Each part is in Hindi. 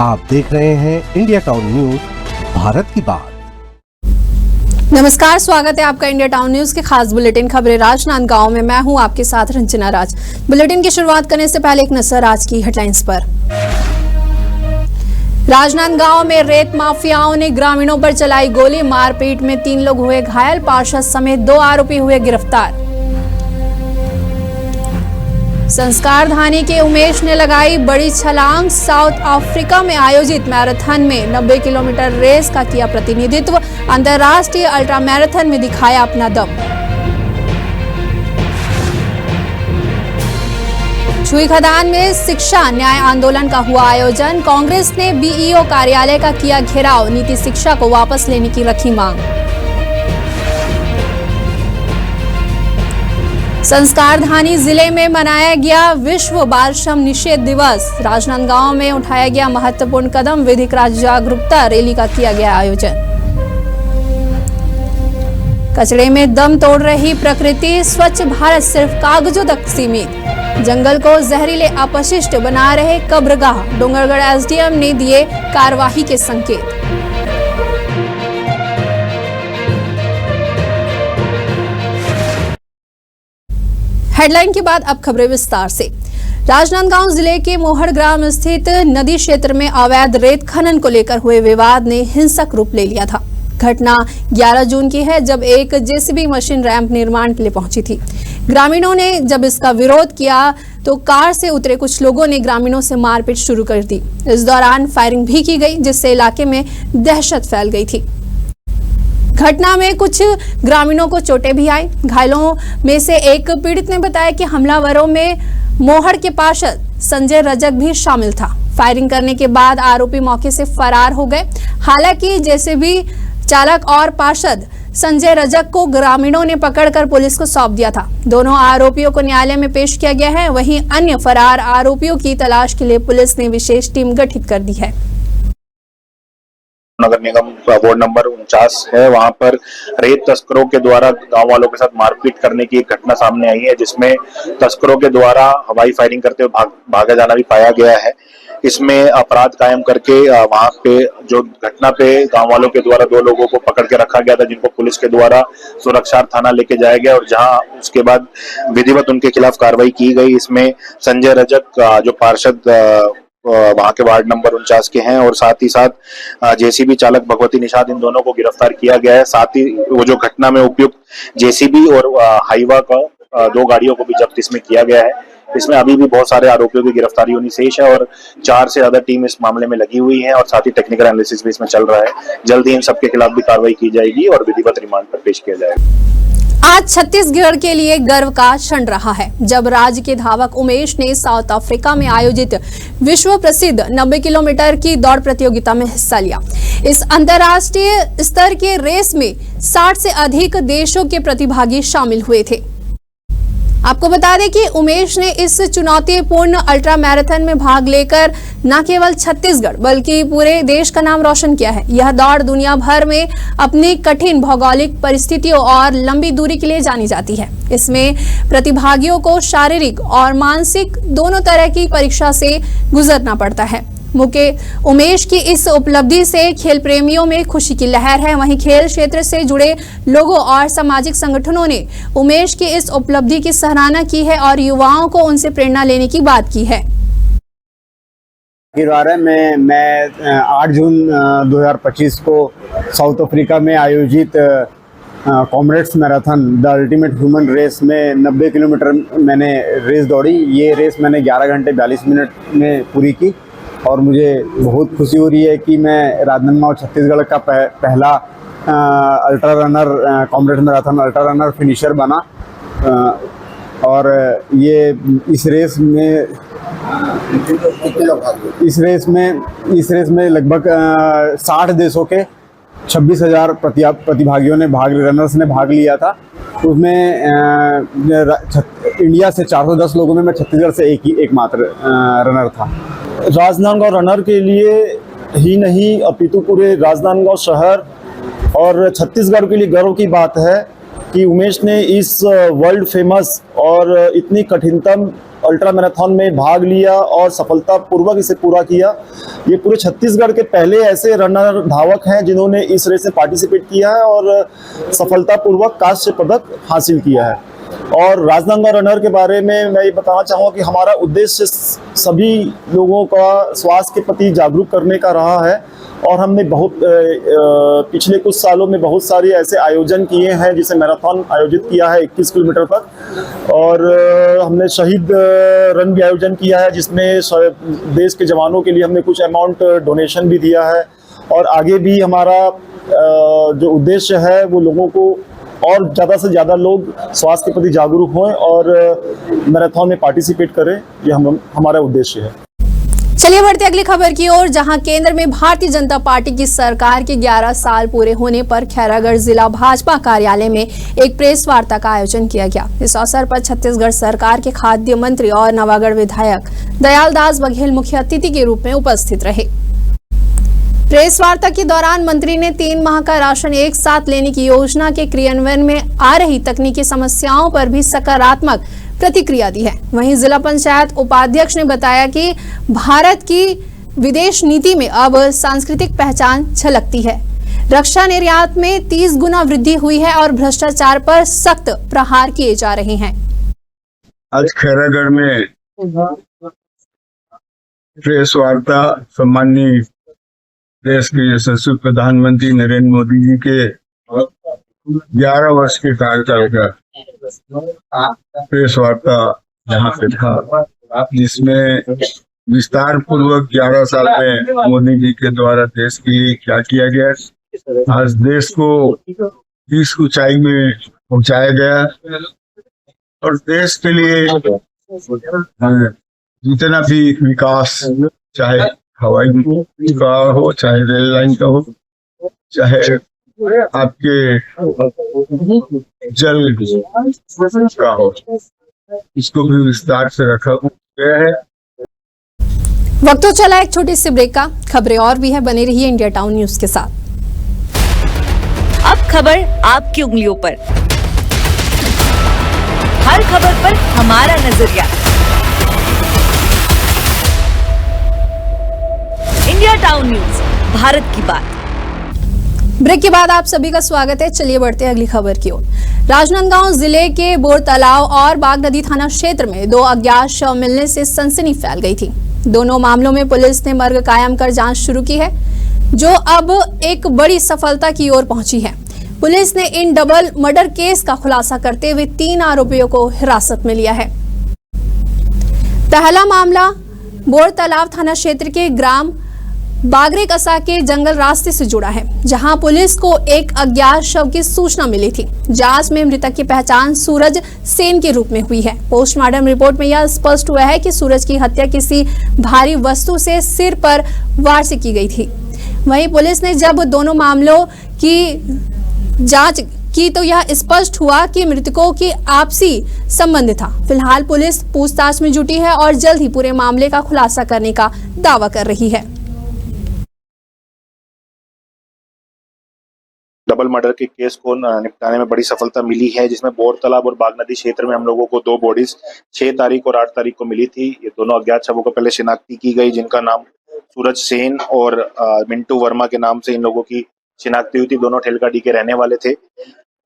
आप देख रहे हैं इंडिया टाउन न्यूज, भारत की बात। नमस्कार, स्वागत है आपका इंडिया टाउन न्यूज के खास बुलेटिन खबरें राजनांदगांव में। मैं हूं आपके साथ रंजना राज। बुलेटिन की शुरुआत करने से पहले एक नजर आज की हेडलाइंस पर। राजनांदगांव में रेत माफियाओं ने ग्रामीणों पर चलाई गोली, मारपीट में 3 लोग हुए घायल, पार्षद समेत 2 आरोपी हुए गिरफ्तार। संस्कार धानी के उमेश ने लगाई बड़ी छलांग, साउथ अफ्रीका में आयोजित मैराथन में 90 किलोमीटर रेस का किया प्रतिनिधित्व, अंतर्राष्ट्रीय अल्ट्रा मैराथन में दिखाया अपना दम। छुई खदान में शिक्षा न्याय आंदोलन का हुआ आयोजन, कांग्रेस ने बीईओ कार्यालय का किया घेराव, नीति शिक्षा को वापस लेने की रखी मांग। संस्कार धानी जिले में मनाया गया विश्व बाल श्रम निषेध दिवस, राजनांदगांव में उठाया गया महत्वपूर्ण कदम, विधिक जागरूकता रैली का किया गया आयोजन। कचरे में दम तोड़ रही प्रकृति, स्वच्छ भारत सिर्फ कागजों तक सीमित, जंगल को जहरीले अपशिष्ट बना रहे कब्रगाह, डोंगरगढ़ एसडीएम ने दिए कार्रवाई के संकेत। हेडलाइन के बाद अब खबरें विस्तार से। राजनांदगांव जिले के मोहड़ ग्राम स्थित नदी क्षेत्र में अवैध रेत खनन को लेकर हुए विवाद ने हिंसक रूप ले लिया था। घटना 11 जून की है, जब एक जेसीबी मशीन रैंप निर्माण के लिए पहुंची थी। ग्रामीणों ने जब इसका विरोध किया तो कार से उतरे कुछ लोगों ने ग्रामीणों से मारपीट शुरू कर दी। इस दौरान फायरिंग भी की गई, जिससे इलाके में दहशत फैल गई थी। घटना में कुछ ग्रामीणों को चोटें भी आई। घायलों में से एक पीड़ित ने बताया कि हमलावरों में मोहड़ के पार्षद संजय रजक भी शामिल था। फायरिंग करने के बाद आरोपी मौके से फरार हो गए। हालांकि जेसीबी चालक और पार्षद संजय रजक को ग्रामीणों ने पकड़कर पुलिस को सौंप दिया था। दोनों आरोपियों को न्यायालय में पेश किया गया है। वहीं अन्य फरार आरोपियों की तलाश के लिए पुलिस ने विशेष टीम गठित कर दी है। नगर निगम वार्ड नंबर 49 है, वहां पर रेत तस्करों के द्वारा गांव वालों के साथ मारपीट करने की एक घटना सामने आई है, जिसमें तस्करों के द्वारा हवाई फायरिंग करते हुए भागा जाना भी पाया गया है। इसमें अपराध कायम करके वहां पे जो घटना पे गांव वालों के द्वारा 2 लोगों को पकड़ के रखा गया था, जिनको पुलिस के द्वारा सुरक्षा थाना लेके जाया गया और जहां उसके बाद विधिवत उनके खिलाफ कार्रवाई की गई। इसमें संजय रजक जो पार्षद वहां के वार्ड नंबर 49 के हैं और साथ ही साथ जेसीबी चालक भगवती निषाद, इन दोनों को गिरफ्तार किया गया है। साथ ही वो जो घटना में उपयुक्त जेसीबी और हाईवा का 2 गाड़ियों को भी जब्त इसमें किया गया है। इसमें अभी भी बहुत सारे आरोपियों की गिरफ्तारी होनी शेष है और 4 से ज्यादा टीम इस मामले में लगी हुई है और साथ ही टेक्निकल एनालिसिस भी इसमें चल रहा है। जल्द ही इन सबके खिलाफ भी कार्रवाई की जाएगी और विधिवत रिमांड पर पेश किया जाएगा। आज छत्तीसगढ़ के लिए गर्व का क्षण रहा है, जब राज्य के धावक उमेश ने साउथ अफ्रीका में आयोजित विश्व प्रसिद्ध 90 किलोमीटर की दौड़ प्रतियोगिता में हिस्सा लिया। इस अंतर्राष्ट्रीय स्तर के रेस में 60 से अधिक देशों के प्रतिभागी शामिल हुए थे। आपको बता दें कि उमेश ने इस चुनौतीपूर्ण अल्ट्रा मैराथन में भाग लेकर न केवल छत्तीसगढ़ बल्कि पूरे देश का नाम रोशन किया है। यह दौड़ दुनिया भर में अपनी कठिन भौगोलिक परिस्थितियों और लंबी दूरी के लिए जानी जाती है। इसमें प्रतिभागियों को शारीरिक और मानसिक दोनों तरह की परीक्षा से गुजरना पड़ता है। उमेश की इस उपलब्धि से खेल प्रेमियों में खुशी की लहर है। वहीं खेल क्षेत्र से जुड़े लोगों और सामाजिक संगठनों ने उमेश की इस उपलब्धि की सराहना की है और युवाओं को उनसे प्रेरणा लेने की बात की है। मैं 8 जून 2025 को साउथ अफ्रीका में आयोजित Comrades Marathon the ultimate human race में 90 किलोमीटर मैंने रेस दौड़ी। ये रेस मैंने 11 घंटे 42 मिनट में पूरी की और मुझे बहुत खुशी हो रही है कि मैं राजनांदगांव छत्तीसगढ़ का पहला ultra runner, comrades marathon ultra runner finisher बना। और ये इस रेस में लगभग 60 देशों के 26,000 प्रतिभागियों ने रनर्स ने भाग लिया था। उसमें इंडिया से 410 लोगों में मैं छत्तीसगढ़ से एकमात्र रनर था। राजनांदगांव रनर के लिए ही नहीं अपितु पूरे राजनांदगांव शहर और छत्तीसगढ़ के लिए गर्व की बात है कि उमेश ने इस वर्ल्ड फेमस और इतनी कठिनतम अल्ट्रा मैराथन में भाग लिया और सफलतापूर्वक इसे पूरा किया। ये पूरे छत्तीसगढ़ के पहले ऐसे रनर धावक हैं जिन्होंने इस रेस में पार्टिसिपेट किया है और सफलतापूर्वक कांस्य पदक हासिल किया है। और राजनांदगांव रनर के बारे में मैं ये बताना चाहूँगा कि हमारा उद्देश्य सभी लोगों का स्वास्थ्य के प्रति जागरूक करने का रहा है और हमने पिछले कुछ सालों में बहुत सारे ऐसे आयोजन किए हैं, जिसे मैराथन आयोजित किया है 21 किलोमीटर तक, और हमने शहीद रन भी आयोजन किया है जिसमें देश के जवानों के लिए हमने कुछ अमाउंट डोनेशन भी दिया है। और आगे भी हमारा जो उद्देश्य है वो लोगों को और ज़्यादा से ज़्यादा लोग स्वास्थ्य के प्रति जागरूक हों और मैराथन में पार्टिसिपेट करें, ये हमारा उद्देश्य है। चलिए बढ़ते अगली खबर की ओर, जहां केंद्र में भारतीय जनता पार्टी की सरकार के 11 साल पूरे होने पर खैरागढ़ जिला भाजपा कार्यालय में एक प्रेस वार्ता का आयोजन किया गया। इस अवसर पर छत्तीसगढ़ सरकार के खाद्य मंत्री और नवागढ़ विधायक दयालदास बघेल मुख्य अतिथि के रूप में उपस्थित रहे। प्रेस वार्ता के दौरान मंत्री ने 3 माह का राशन एक साथ लेने की योजना के क्रियान्वयन में आ रही तकनीकी समस्याओं पर भी सकारात्मक प्रतिक्रिया दी है। वहीं जिला पंचायत उपाध्यक्ष ने बताया कि भारत की विदेश नीति में अब सांस्कृतिक पहचान झलकती है। रक्षा निर्यात में 30 गुना वृद्धि हुई है और भ्रष्टाचार पर सख्त प्रहार किए जा रहे हैं। आज खैरागढ़ में प्रेस वार्ता सम्माननीय देश के यशस्वी प्रधानमंत्री नरेंद्र मोदी जी के 11 वर्ष के कार्यकाल का प्रेस वार्ता यहाँ पे था, जिसमें विस्तार पूर्वक 11 साल में मोदी जी के द्वारा देश के लिए क्या किया गया, आज देश को इस ऊंचाई में पहुंचाया गया और देश के लिए जितना भी विकास, चाहे हवाई का हो, चाहे रेल लाइन का हो, चाहे आपके जल का हो, इसको भी विस्तार से रखा गया है। वक्त तो चला एक छोटी सी ब्रेक का, खबरें और भी है, बने रहिए इंडिया टाउन न्यूज के साथ। अब खबर आपकी उंगलियों पर, हर खबर पर हमारा नजरिया। इंडिया टाउन न्यूज, भारत की बात। ब्रेक के बाद आप सभी का स्वागत है। चलिए बढ़ते हैं अगली खबर की ओर। राजनांदगांव जिले के बोर तालाब और बाग नदी थाना क्षेत्र में 2 अज्ञात शव मिलने से सनसनी फैल गई थी। दोनों मामलों में पुलिस ने मर्ग कायम कर जांच शुरू की है, जो अब एक बड़ी सफलता की ओर पहुंची है। पुलिस ने इन डबल मर्डर केस का खुलासा करते हुए 3 आरोपियों को हिरासत में लिया है। पहला मामला बोर तालाब थाना क्षेत्र के ग्राम बागरे कसा के जंगल रास्ते से जुड़ा है, जहां पुलिस को एक अज्ञात शव की सूचना मिली थी। जांच में मृतक की पहचान सूरज सेन के रूप में हुई है। पोस्टमार्टम रिपोर्ट में यह स्पष्ट हुआ है कि सूरज की हत्या किसी भारी वस्तु से सिर पर वार से की गई थी। वहीं पुलिस ने जब दोनों मामलों की जांच की तो यह स्पष्ट हुआ कि मृतकों की आपसी संबंध था। फिलहाल पुलिस पूछताछ में जुटी है और जल्द ही पूरे मामले का खुलासा करने का दावा कर रही है। डबल मर्डर के केस को निपटाने में बड़ी सफलता मिली है, जिसमें बोर तालाब और बाग नदी क्षेत्र में हम लोगों को 2 बॉडीज 6 तारीख और 8 तारीख को मिली थी। ये दोनों अज्ञात शवों को पहले शिनाख्ती की गई, जिनका नाम सूरज सेन और मिंटू वर्मा के नाम से इन लोगों की शिनाख्ती हुई थी। दोनों ठेलकाडी के रहने वाले थे।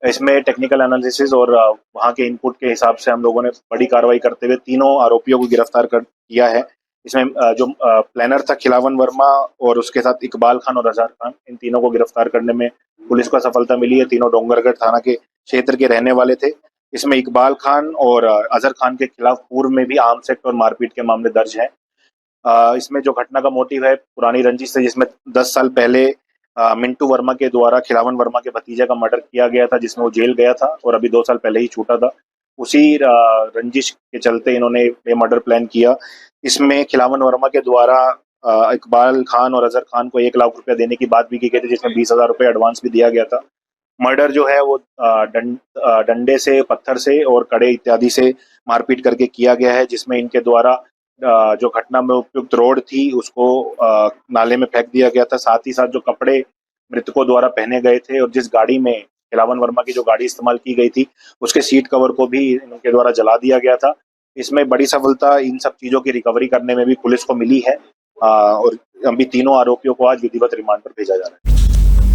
इसमें टेक्निकल एनालिसिस और वहां के इनपुट के हिसाब से हम लोगों ने बड़ी कार्रवाई करते हुए तीनों आरोपियों को गिरफ्तार कर किया है। इसमें जो प्लानर था खिलावन वर्मा और उसके साथ इकबाल खान और अजहर खान, इन तीनों को गिरफ्तार करने में पुलिस को सफलता मिली है। तीनों डोंगरगढ़ थाना के क्षेत्र के रहने वाले थे। इसमें इकबाल खान और अजहर खान के खिलाफ पूर्व में भी आर्म्स एक्ट और मारपीट के मामले दर्ज हैं। इसमें जो घटना का मोटिव है पुरानी रंजिश से, जिसमें 10 साल पहले मिंटू वर्मा के द्वारा खिलावन वर्मा के भतीजे का मर्डर किया गया था, जिसमें वो जेल गया था और अभी 2 साल पहले ही छूटा था। उसी रंजिश के चलते इन्होंने ये मर्डर प्लान किया। इसमें खिलावन वर्मा के द्वारा इकबाल खान और अजहर खान को 1 लाख रुपया देने की बात भी की गई थी, जिसमें 20,000 रुपये एडवांस भी दिया गया था। मर्डर जो है वो डंडे से, पत्थर से और कड़े इत्यादि से मारपीट करके किया गया है, जिसमें इनके द्वारा जो घटना में उपयुक्त रोड थी उसको नाले में फेंक दिया गया था। साथ ही साथ जो कपड़े मृतकों द्वारा पहने गए थे और जिस गाड़ी में खिलावन वर्मा की जो गाड़ी इस्तेमाल की गई थी उसके सीट कवर को भी इनके द्वारा जला दिया गया था। इसमें बड़ी सफलता इन सब चीजों की रिकवरी करने में भी पुलिस को मिली है और अभी तीनों आरोपियों को आज विधिवत रिमांड पर भेजा जा रहा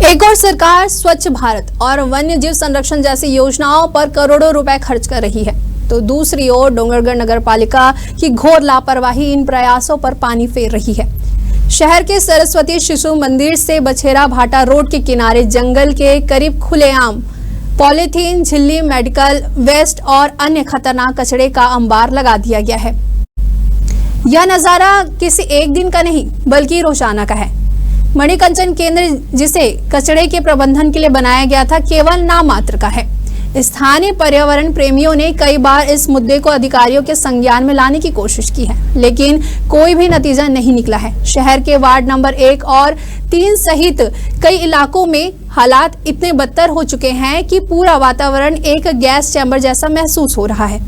है। एक और सरकार स्वच्छ भारत और वन्य जीव संरक्षण जैसी योजनाओं पर करोड़ों रुपए खर्च कर रही है, तो दूसरी ओर डोंगरगढ़ नगर पालिका की घोर लापरवाही इन प्रयासों पर पानी फेर रही है। शहर के सरस्वती शिशु मंदिर से बछेरा भाटा रोड के किनारे जंगल के करीब खुलेआम पॉलीथीन, झिल्ली, मेडिकल वेस्ट और अन्य खतरनाक कचरे का अंबार लगा दिया गया है। यह नजारा किसी एक दिन का नहीं बल्कि रोजाना का है। मणिकंचन केंद्र, जिसे कचरे के प्रबंधन के लिए बनाया गया था, केवल नाम मात्र का है। स्थानीय पर्यावरण प्रेमियों ने कई बार इस मुद्दे को अधिकारियों के संज्ञान में लाने की कोशिश की है, लेकिन कोई भी नतीजा नहीं निकला है। शहर के वार्ड नंबर 1 और 3 सहित कई इलाकों में हालात इतने बदतर हो चुके हैं कि पूरा वातावरण एक गैस चैम्बर जैसा महसूस हो रहा है।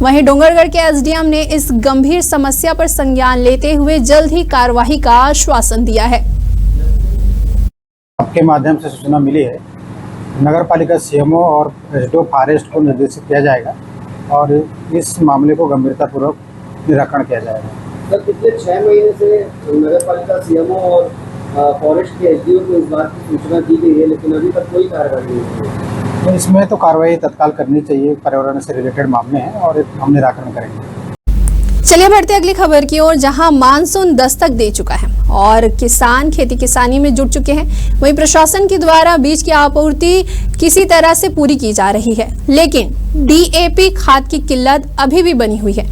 वहीं डोंगरगढ़ के एसडीएम ने इस गंभीर समस्या पर संज्ञान लेते हुए जल्द ही कार्यवाही का आश्वासन दिया है। आपके माध्यम से सूचना मिली है, नगर पालिका सीएमओ और एसडीओ फॉरेस्ट को निर्देशित किया जाएगा और इस मामले को गंभीरतापूर्वक निराकरण किया जाएगा। सर, पिछले 6 महीने से नगर पालिका सीएमओ और फॉरेस्ट के एसडीओ को इस बात की सूचना दी गई है, लेकिन अभी तक कोई कार्रवाई नहीं हुई है। तो इसमें तो कार्रवाई तत्काल करनी चाहिए, पर्यावरण से रिलेटेड मामले हैं और हम निराकरण करेंगे। चलिए बढ़ते अगली खबर की ओर, जहां मानसून दस्तक दे चुका है और किसान खेती किसानी में जुट चुके हैं। वहीं प्रशासन के द्वारा बीज की आपूर्ति किसी तरह से पूरी की जा रही है, लेकिन डीएपी खाद की किल्लत अभी भी बनी हुई है।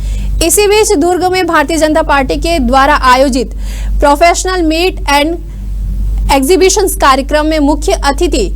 इसी बीच दुर्ग में भारतीय जनता पार्टी के द्वारा आयोजित प्रोफेशनल मीट एंड एग्जीबिशंस कार्यक्रम में मुख्य अतिथि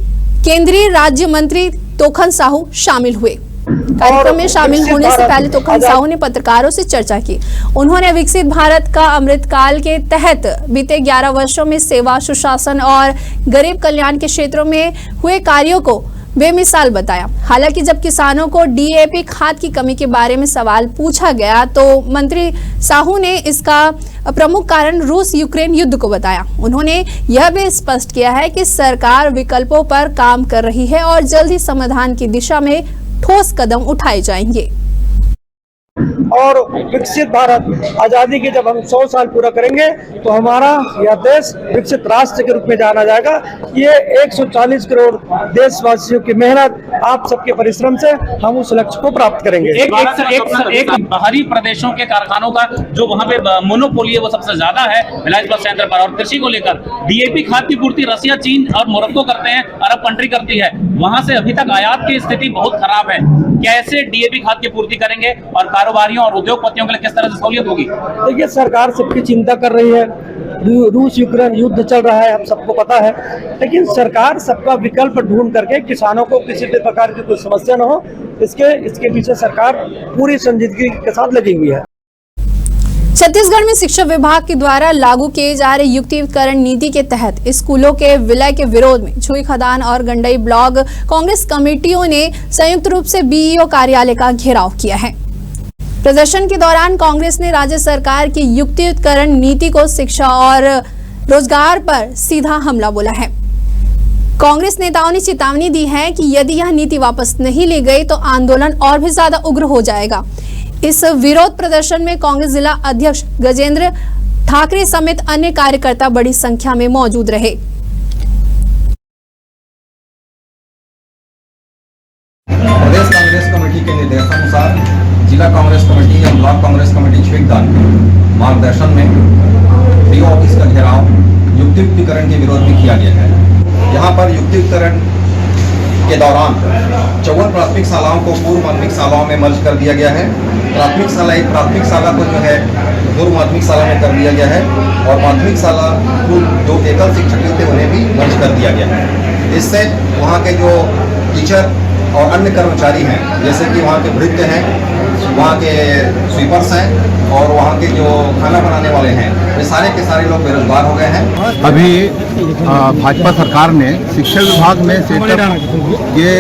केंद्रीय राज्य मंत्री तोखन साहू शामिल हुए। कार्यक्रम में शामिल होने से पहले तोखन साहू ने पत्रकारों से चर्चा की। उन्होंने विकसित भारत का अमृतकाल के तहत बीते 11 वर्षों में सेवा, सुशासन और गरीब कल्याण के क्षेत्रों में हुए कार्यों को बेमिसाल बताया। हालांकि जब किसानों को डीएपी खाद की कमी के बारे में सवाल पूछा गया तो मंत्री साहू ने इसका प्रमुख कारण रूस यूक्रेन युद्ध को बताया। उन्होंने यह भी स्पष्ट किया है कि सरकार विकल्पों पर काम कर रही है और जल्द ही समाधान की दिशा में ठोस कदम उठाए जाएंगे। और विकसित भारत आजादी के जब हम 100 साल पूरा करेंगे तो हमारा यह देश विकसित राष्ट्र के रूप में जाना जाएगा। ये 140 करोड़ देशवासियों की मेहनत, आप सबके परिश्रम से हम उस लक्ष्य को प्राप्त करेंगे। एक बाहरी प्रदेशों के कारखानों का जो वहाँ पे मोनोपोली है वो सबसे ज्यादा है रिलायंस बस सेंटर पर। और कृषि को लेकर डीएपी खाद की पूर्ति रसिया, चीन और मोरक्को करते हैं, अरब कंट्री करती है। वहाँ से अभी तक आयात की स्थिति बहुत खराब है। कैसे डीएपी खाद की पूर्ति करेंगे और कारोबारियों और उद्योगपतियों के लिए किस तरह से सहूलियत होगी? देखिए, सरकार सबकी चिंता कर रही है। रूस यूक्रेन युद्ध चल रहा है, हम सबको पता है, लेकिन सरकार सबका विकल्प ढूंढ करके किसानों को किसी भी प्रकार की कोई समस्या न हो, इसके पीछे सरकार पूरी संजीदगी के साथ लगी हुई है। छत्तीसगढ़ में शिक्षा विभाग के द्वारा लागू किए जा रहे युक्तिकरण नीति के तहत स्कूलों के विलय के विरोध में छुई खदान और गंडई ब्लॉक कांग्रेस कमेटियों ने संयुक्त रूप से बीईओ कार्यालय का घेराव किया है। प्रदर्शन के दौरान कांग्रेस ने राज्य सरकार की युक्तिकरण नीति को शिक्षा और रोजगार पर सीधा हमला बोला है। कांग्रेस नेताओं ने चेतावनी दी है कि यदि यह नीति वापस नहीं ली गई तो आंदोलन और भी ज्यादा उग्र हो जाएगा। इस विरोध प्रदर्शन में कांग्रेस जिला अध्यक्ष गजेंद्र ठाकरे समेत अन्य कार्यकर्ता बड़ी संख्या में मौजूद रहे। प्रदेश कांग्रेस कमेटी के निर्देशानुसार जिला कांग्रेस कमेटी एवं ब्लॉक कांग्रेस कमेटी छुईखदान के मार्गदर्शन में बीईओ ऑफिस का घेराव युक्तिकरण के विरोध में किया गया है। यहाँ पर युक्तिकरण के दौरान 54 प्राथमिक शालाओं को पूर्व माध्यमिक शालाओं में मर्ज कर दिया गया है। प्राथमिक शाला को जो है पूर्व माध्यमिक शाला में कर दिया गया है और माध्यमिक शाला जो एकल शिक्षक थे उन्हें भी मर्ज कर दिया गया है। इससे वहाँ के जो टीचर और अन्य कर्मचारी हैं, जैसे कि वहाँ के भृत्य हैं, वहाँ के स्वीपर्स हैं और वहाँ के जो खाना बनाने वाले हैं, ये सारे के सारे लोग बेरोजगार हो गए हैं। अभी भाजपा सरकार ने शिक्षा विभाग में सेटअप ये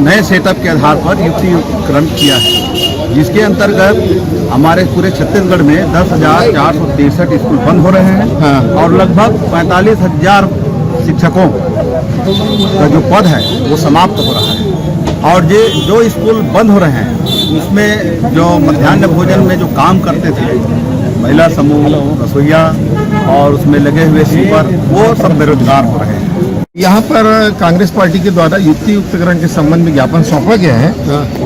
नए सेटअप के आधार पर युक्तिकरण किया है, जिसके अंतर्गत हमारे पूरे छत्तीसगढ़ में 10,463 स्कूल बंद हो रहे हैं और लगभग 45,000 शिक्षकों का जो पद है वो समाप्त हो रहा है। और जो स्कूल बंद हो रहे हैं उसमें जो मध्याह्न भोजन में जो काम करते थे महिला समूह, रसोईया और उसमें लगे हुए स्वीपर, वो सब बेरोजगार हो रहे हैं। यहाँ पर कांग्रेस पार्टी के द्वारा युक्ति युक्तकरण के संबंध में ज्ञापन सौंपा गया है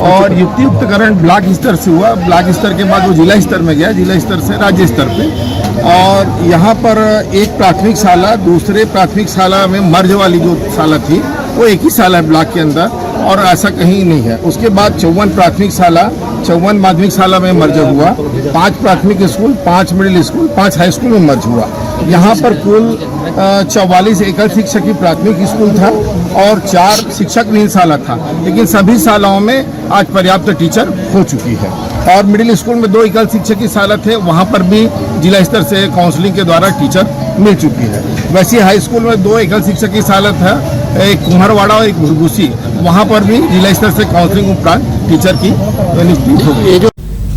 और युक्ति युक्तकरण ब्लॉक स्तर से हुआ, ब्लॉक स्तर के बाद वो जिला स्तर में गया, जिला स्तर से राज्य स्तर पे। और यहाँ पर एक प्राथमिक शाला दूसरे प्राथमिक शाला में मर्ज वाली जो शाला थी वो एक ही शाला है ब्लॉक के अंदर, और ऐसा कहीं नहीं है। उसके बाद 54 प्राथमिक शाला, 54 माध्यमिक शाला में मर्ज हुआ, 5 प्राथमिक school, 5 middle school, 5 high school में मर्ज हुआ। यहाँ पर कुल 44 एकल शिक्षक की प्राथमिक स्कूल था और 4 शिक्षक विहीन शाला था, लेकिन सभी शालाओं में आज पर्याप्त टीचर हो चुकी है। और मिडिल स्कूल में 2 एकल शिक्षक की शाला थे, वहाँ पर भी जिला स्तर से काउंसलिंग के द्वारा टीचर मिल चुकी है। वैसे हाई स्कूल में 2 एकल शिक्षक की शाला था, एक कुम्हरवाड़ा और एक भुरगुसी, वहाँ पर भी जिला स्तर से काउंसलिंग उपरांत टीचर की नियुक्ति हो गई।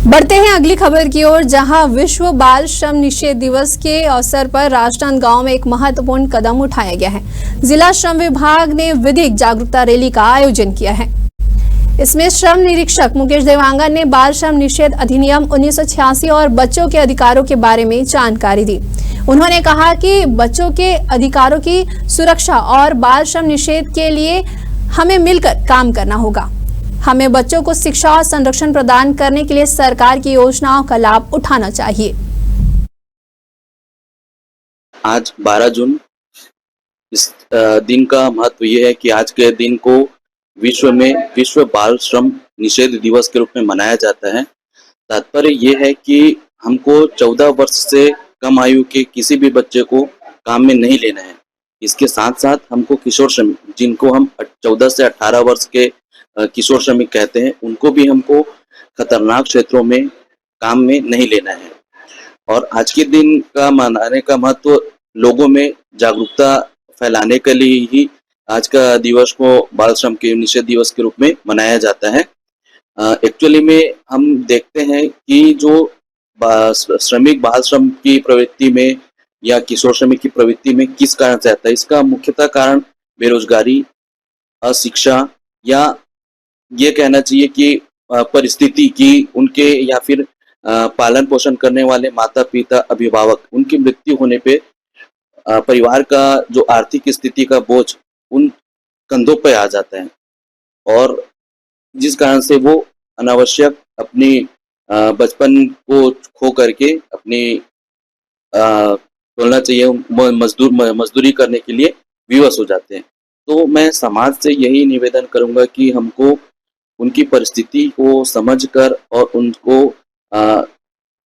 बढ़ते हैं अगली खबर की ओर, जहां विश्व बाल श्रम निषेध दिवस के अवसर पर राजनांदगांव में एक महत्वपूर्ण कदम उठाया गया है। जिला श्रम विभाग ने विधिक जागरूकता रैली का आयोजन किया है। इसमें श्रम निरीक्षक मुकेश देवांगन ने बाल श्रम निषेध अधिनियम 1986 और बच्चों के अधिकारों के बारे में जानकारी दी। उन्होंने कहा कि बच्चों के अधिकारों की सुरक्षा और बाल श्रम निषेध के लिए हमें मिलकर काम करना होगा। हमें बच्चों को शिक्षा और संरक्षण प्रदान करने के लिए सरकार की योजनाओं का लाभ उठाना चाहिए। आज 12 जून, इस दिन का महत्व ये है कि आज के दिन को विश्व में विश्व बाल श्रम निषेध दिवस के रूप में मनाया जाता है। तात्पर्य ये है कि हमको 14 वर्ष से कम आयु के किसी भी बच्चे को काम में नहीं लेना है। इसके साथ साथ हमको किशोर श्रमिक, जिनको हम 14 से 18 वर्ष के किशोर श्रमिक कहते हैं, उनको भी हमको खतरनाक क्षेत्रों में काम में नहीं लेना है। और आज के दिन का मनाने का महत्व लोगों में जागरूकता फैलाने के लिए ही आज का दिवस को बाल श्रम के निषेध दिवस के रूप में मनाया जाता है। एक्चुअली में हम देखते हैं कि जो श्रमिक बाल श्रम की प्रवृत्ति में या किशोर श्रमिक की प्रवृत्ति में किस कारण से आता है, इसका मुख्यतः कारण बेरोजगारी, अशिक्षा, या ये कहना चाहिए कि परिस्थिति की उनके या फिर पालन पोषण करने वाले माता पिता अभिभावक, उनकी मृत्यु होने पे परिवार का जो आर्थिक स्थिति का बोझ उन कंधों पर आ जाता है, और जिस कारण से वो अनावश्यक अपनी बचपन को खो करके अपनी बोलना चाहिए मजदूरी करने के लिए विवश हो जाते हैं। तो मैं समाज से यही निवेदन करूंगा कि हमको उनकी परिस्थिति को समझकर और उनको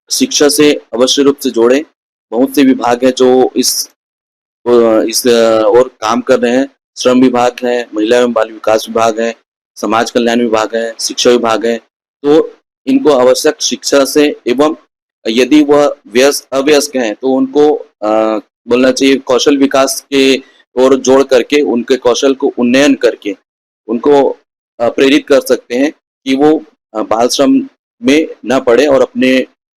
शिक्षा से अवश्य रूप से जोड़ें। बहुत से विभाग हैं जो इस और काम कर रहे हैं। श्रम विभाग है, महिला एवं बाल विकास विभाग है, समाज कल्याण विभाग है, शिक्षा विभाग है। तो इनको आवश्यक शिक्षा से एवं यदि वह अवयस्क हैं तो उनको बोलना चाहिए कौशल विकास के और जोड़ करके उनके कौशल को उन्नयन करके उनको प्रेरित कर सकते हैं कि वो बाल श्रम में न पड़े और अपने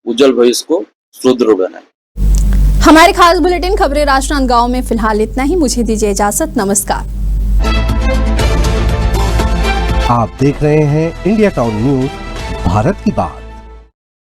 उज्जवल भविष्य को सुदृढ़ बनाए। हमारे खास बुलेटिन खबरें राजनांदगांव में फिलहाल इतना ही। मुझे दीजिए इजाजत, नमस्कार। आप देख रहे हैं इंडिया टाउन न्यूज, भारत की बात।